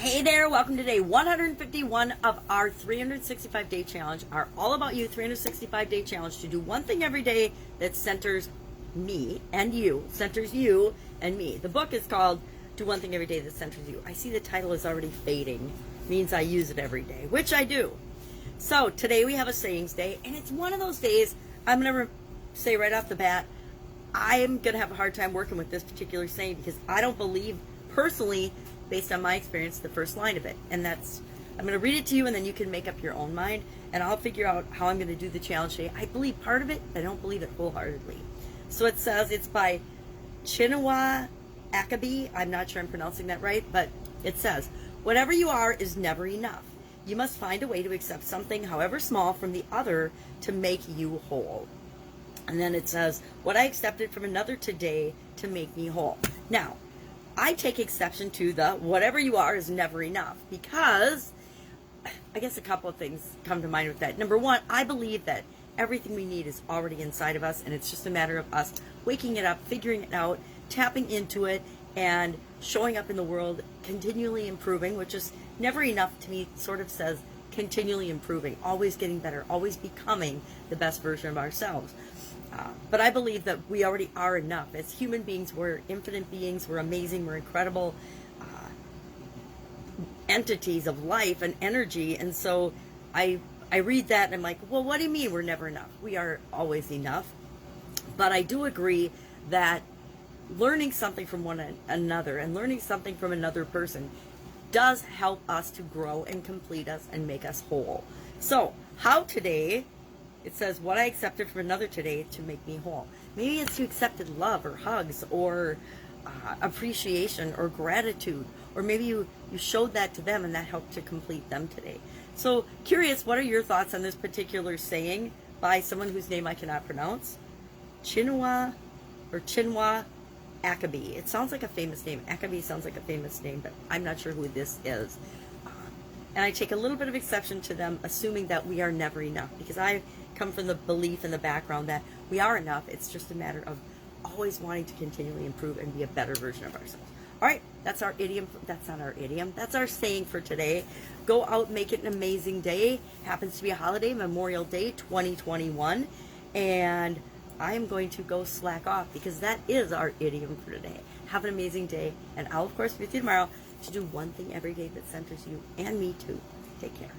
Hey there, welcome to day 151 of our 365-day challenge, our All About You 365-day challenge to do one thing every day that centers me and you, centers you and me. The book is called Do One Thing Every Day That Centers You. I see the title is already fading, means I use it every day, which I do. So today we have a sayings day, and it's one of those days I'm going to say right off the bat, I'm going to have a hard time working with this particular saying because I don't believe personally, based on my experience, the first line of it. And that's, I'm going to read it to you and then you can make up your own mind and I'll figure out how I'm going to do the challenge today. I believe part of it, but I don't believe it wholeheartedly. So it says, it's by Chinua Achebe. I'm not sure I'm pronouncing that right, but it says, whatever you are is never enough. You must find a way to accept something, however small, from the other to make you whole. And then it says, what I accepted from another today to make me whole. Now, I take exception to the whatever you are is never enough because I guess a couple of things come to mind with that. Number one, I believe that everything we need is already inside of us and it's just a matter of us waking it up, figuring it out, tapping into it, and showing up in the world, continually improving, which is never enough to me, sort of says continually improving, always getting better, always becoming the best version of ourselves. But I believe that we already are enough. As human beings, we're infinite beings, we're amazing, we're incredible entities of life and energy. And so I read that and I'm like, well, what do you mean we're never enough? We are always enough. But I do agree that learning something from one another and learning something from another person does help us to grow and complete us and make us whole. So how today... It says, what I accepted from another today to make me whole. Maybe it's you accepted love or hugs or appreciation or gratitude. Or maybe you showed that to them and that helped to complete them today. So curious, what are your thoughts on this particular saying by someone whose name I cannot pronounce? Chinua Achebe. It sounds like a famous name. Achebe sounds like a famous name, but I'm not sure who this is. And I take a little bit of exception to them assuming that we are never enough because I come from the belief in the background that we are enough. It's just a matter of always wanting to continually improve and be a better version of ourselves. All right, that's our idiom. That's not our idiom. That's our saying for today. Go out, make it an amazing day. Happens to be a holiday, Memorial Day 2021. And I am going to go slack off because that is our idiom for today. Have an amazing day. And I'll, of course, be with you tomorrow to do one thing every day that centers you and me too. Take care.